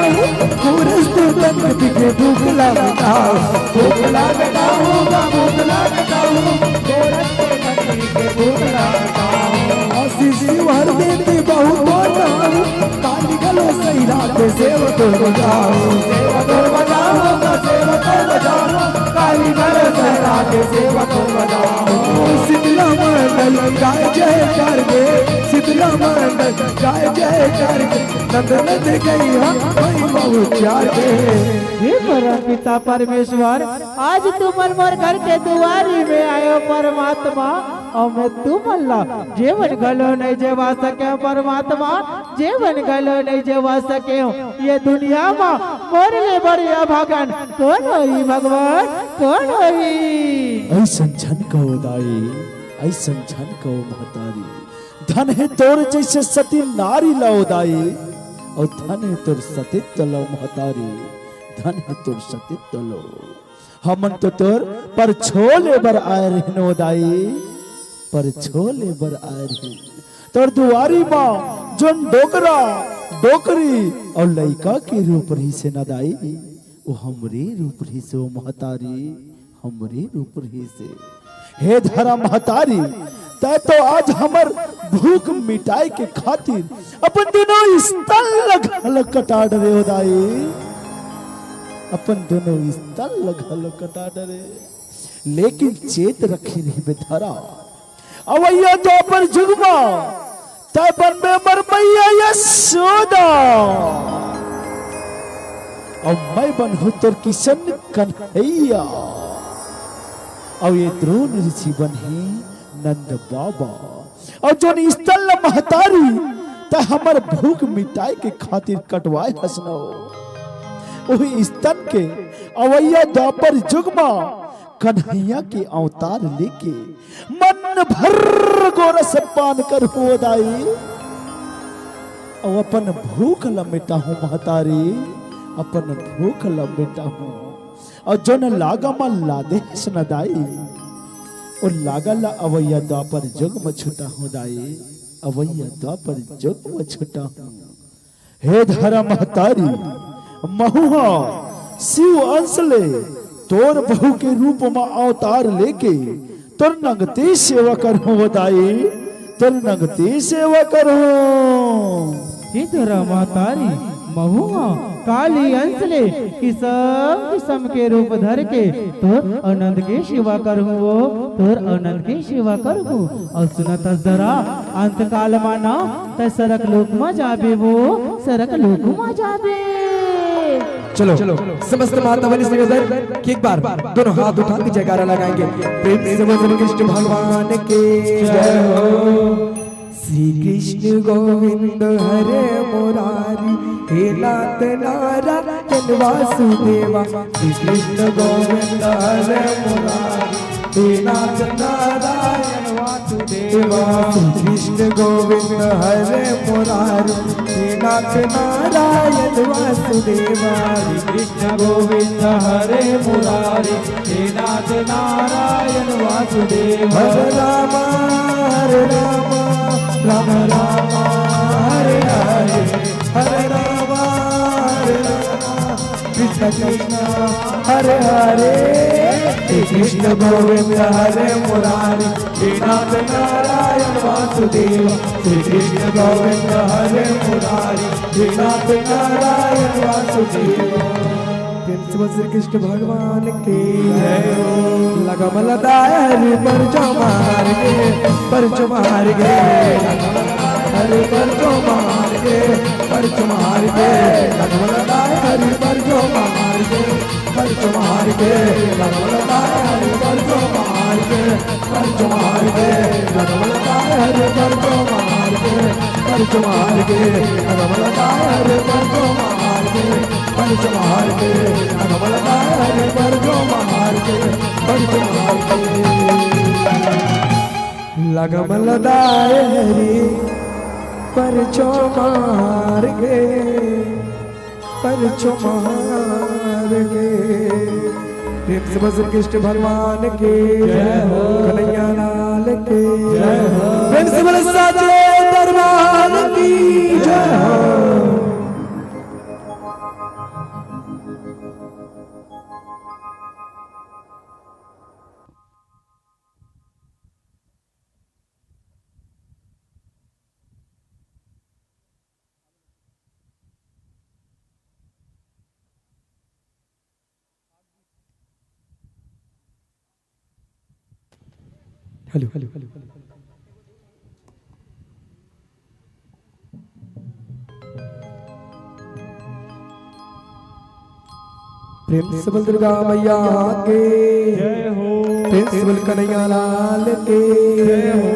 पूरस तंग दिखे भूख लगाओ भूख लगाऊंगा भूख लगाऊं भूख लगाओ शिवर देते बहुत काली गलो सही रात सेवक बजाओ काली गलो सही रात सेवक बजाओ। शीतला मंडल गाय जय करके शीतला मंडल गाय जय करके नंद गई हे परम पिता परमेश्वर, आज तू मनमोर घर के दुआरी में आयो परमात्मा और मैं तू मल्ला जीवन गलो नहीं जेवा सके परमात्मा जीवन गलो नहीं जेवा सके ये दुनिया में मोरले बढ़िया भगवान कौन होई भगवान कौन होई। ऐसन झन कहो दाई ऐसन झन कहो महतारी धन है तोर जैसे सती नारी लाओ दाई और धन है तोर सतीत्व लो महतारी धन है तोर सतीत्व लो। हमन तो तोर पर छोले बर आए रहनो दाई पर छोले बर आए रहे तोर दुआरी माँ जोन डोकरा डोकरी और लइका के रूप रही से न दाई वो हमरे रूप रही से वो महतारी हमरे रूप रही से। हे धरा महतारी तै तो आज हमर भूख मिटाई के खातिर अपन दोनों स्तन लग कटा डरे हो दाई अपन दोनों स्तन लग कटा डरे लेकिन चेत रखी नहीं बेधरा अवैया तो पर जुगमा तै बन में मर मैया यशोदा और मैं बन हूं तोर किशन कन्हैया और ये द्रोण ऋषि बने नंद बाबा और जो स्थल महतारी त हमर भूख मिटाई के खातिर कटवाए हसनो वही स्तन के अवैया द्वापर जुगमा कन्हैया के अवतार लेके मन भर गोरस पान कर हो दाई और अपन भूख लमिटा हूं महतारी अपन भूख लमिटा हूं और जो न लागा मन लादे न दाई और लागा ला अवैया द्वापर जुग में छुटा हूं दाई अवैया द्वापर जुग में छुटा हूं। हे धरा महतारी महुआ शिव अंश ले तोर बहू के रूप में अवतार लेके तोर नगते सेवा करो दाई तोर नगते सेवा करो। धरा महतारी महुआ काली अंसले किसम के रूप धर के तोर आनंद के सेवा करहूँ तोर आनंद के सेवा करहूँ और सुनत जरा अंत काल माना त सरक लोक में जाबे वो सरक लोक में जाबे। चलो समस्त माता बनी निवेदन कि एक बार दोनों हाथ उठा के जयकारा लगाएंगे प्रेम से बोलो कृष्ण भगवान के जय हो। श्री कृष्ण गोविंद हरे मुरारी हे नाथ नारायण वासुदेवा श्री कृष्ण गोविंद हरे मुरारी हे नाथ नारायण वासुदेवा श्री कृष्ण गोविंद हरे मुरारी हे नाथ नारायण वासुदेवा श्री कृष्ण गोविंद हरे मुरारी हे नाथ नारायण वासुदेवा। हरे राम राम राम हरे हरे हरे राम कृष्ण कृष्ण हरे हरे श्री कृष्ण गोविंद हरे मुरारी हे नाथ नारायण वासुदेव श्री कृष्ण गोविंद हरे मुरारी हे नाथ नारायण वासुदेव। श्री कृष्ण भगवान के जय हो। लगम लदारी पर जो मार गे पर जो मार गे हरी पर जो मार गे पर जो मार गे लगम लदारी पर जो मार गे पर जो मार गे लगम लदारी पर जो मार गे पर जो मार गे लगम लदारी पर जो मार गे पर जो मार गे लगम लदारी पर जो मार गे पर जो मार गे लगम लदारी पर जो मार गे पर जो मार गे लगम लदारी पर जो मार गे पर जो मार गे। प्रेम से बस कृष्ण भगवान के जय हो कन्हैया लाल के जय हो प्रेम से बस साचे दरबार की जय हो। हेलो हेलो हेलो प्रेम से बोल दुर्गा मैया के जय हो प्रेम से बोल कन्हैया लाल के जय हो।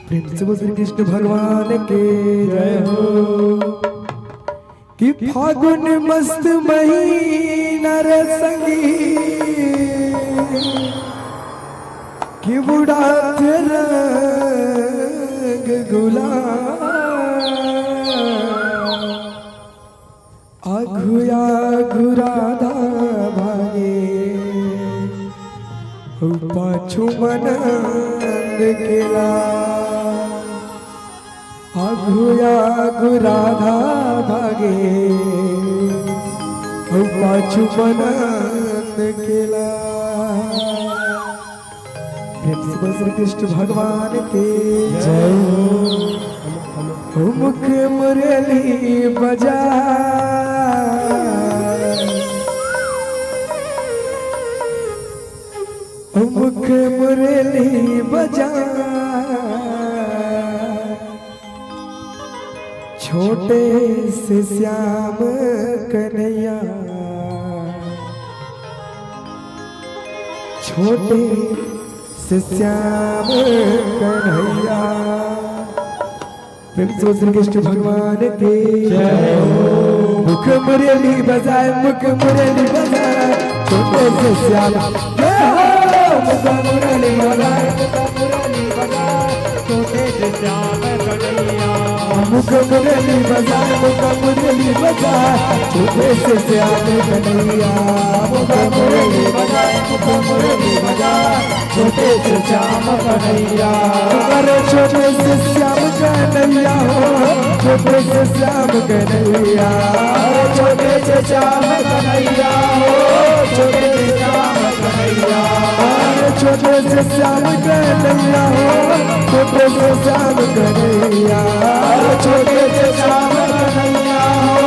प्रेम से बोल श्री कृष्ण भगवान के जय हो। कि फागुन मस्त महीना रे संगी कि बुढ़ा रंग गुलाल आघुया घुराधा भागे पाछू मनंद केला आघुया घुराधा भागे पाछू मनंद केला। प्रेम से श्री कृष्ण भगवान के जय हो। मुख मुरली बजा मुख मुरली बजा छोटे से श्याम कन्हैया छोटे से श्याम कन्हैया। प्रेम से श्री कृष्ण भगवान के जय हो। मुख मुरली बजाए मुख मुरली बजाए छोटे से श्याम जय हो। मुख मुरली बजाए मुख मुरली बजाए छोटे से श्याम कन्हैया। मुख मुरली बजाए मुख मुरली बजाए छोटे से श्याम कन्हैया। मुख मुरली बजाए मुख मुरली बजाए छोटे से श्याम कन्हैया। अरे छोटे से श्याम कन्हैया हो छोटे से श्याम कन्हैया। छोटे से श्याम कन्हैया हो छोटे से श्याम कन्हैया। छोटे से श्याम कन्हैया हो छोटे से श्याम कन्हैया। छोटे से श्याम कन्हैया हो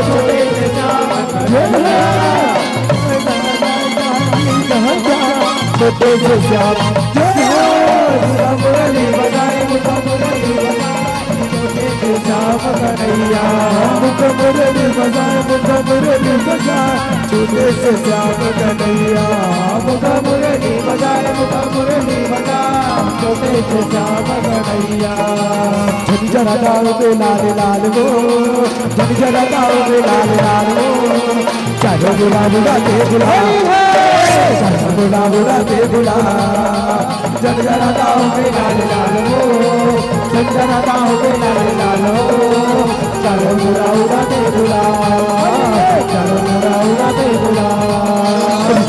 छोटे से श्याम कन्हैया। छोटे से श्याम जय हो। मुरली बजाए मुख मुरली बजाए छोटे से श्याम कन्हैया। मुख मुरली बजाए मुख मुरली बजाए छोटे से श्याम कन्हैया। मुख मुरली बजाए मुख मुरली बजाए छोटे से श्याम कन्हैया। झंझरा गाँव में लाल लाल वो झंझरा गाँव में लाल लाल वो चारों बुला बुला के बुला चारों बुला बुला के बुला। झंझरा गाँव में लाल लाल वो झंझरा गाँव में लाल लाल वो चारों बुला बुला के बुला चारों बुला बुला के बुला।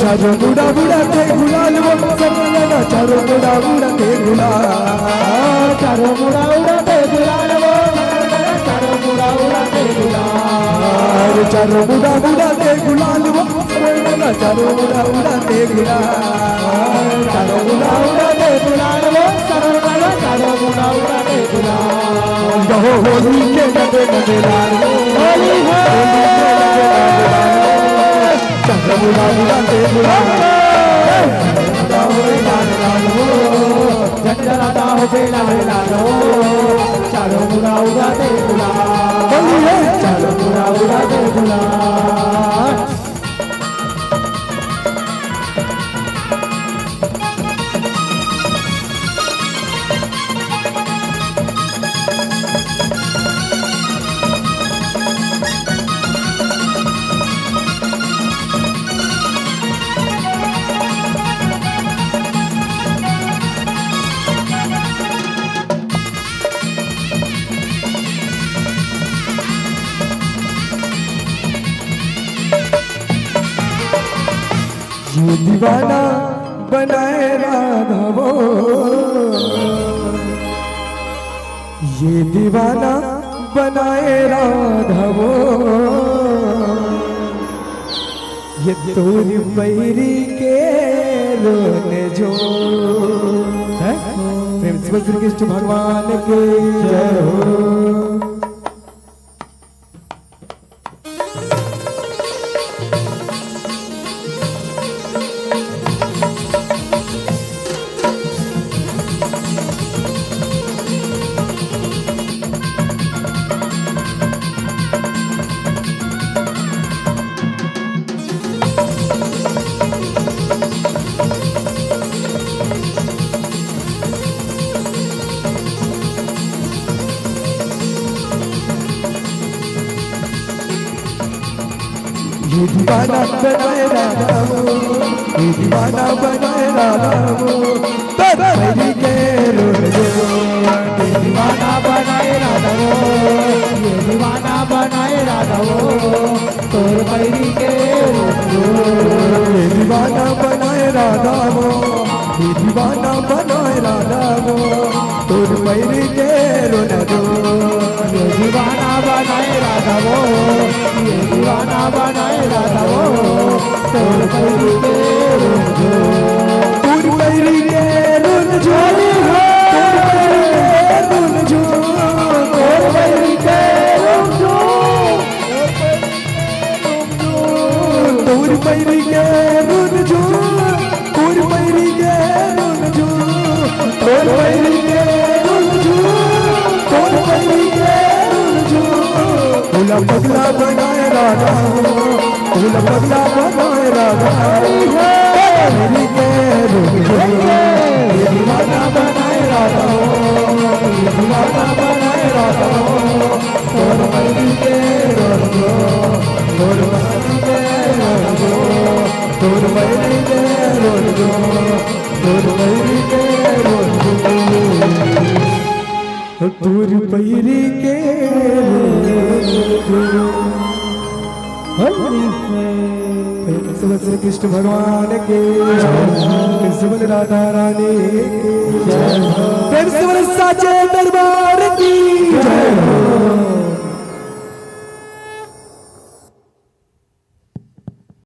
चारों बुला बुला के बुला लो सब लगा चारों बुला बुला के बुला चारों बुला बुला के बुला लो चारों बुला बुला के बुला। चारों बुला बुला के बुला लो सब लगा चारों बुला बुला के बुला चारों बुला बुला के बुला लो सब लगा चारों बुला बुला के बुला। कहो होली के नगे नगे लाल होली है चारों बुला बुला के बुला लाल लाल हो झंझरा गाँव में लाल लाल हो चारों बुला बुला के बुला चारों बुला बुला के बुला। ये दीवाना बनाए राधा वो ये दीवाना बनाए राधा वो ये तोरी बैरी के रोने जो है। प्रेम से श्री कृष्ण भगवान के जय हो। ये दीवाना बनाए राधा वो ये दीवाना बनाए राधा वो मेरी के ये दीवाना बनाए राधा वो ये दीवाना बनाए राधा वो तोर मेरी के ये दीवाना बनाए राधा वो ये दीवाना बनाए राधा वो तोर मेरी के रोना दो। ये दीवाना बनाए राधा वो ये दीवाना बनाए राधा वो तोर मेरी के रोना दो। तोर मेरी के रोना जो तोर मेरी के रोना जो तोर मेरी के रोना जो तोर मेरी के तूला पगला बनाए राधा तूला पगला बनाए राधा मेरी के दीवाना बनाए राधा दीवाना बनाए राधा तोर मेरी के तोर मेरी के तोर मेरी के तोर मेरी के तोर पैरी के श्री कृष्ण भगवान के कृष्ण राधा रानी के साचे दरबार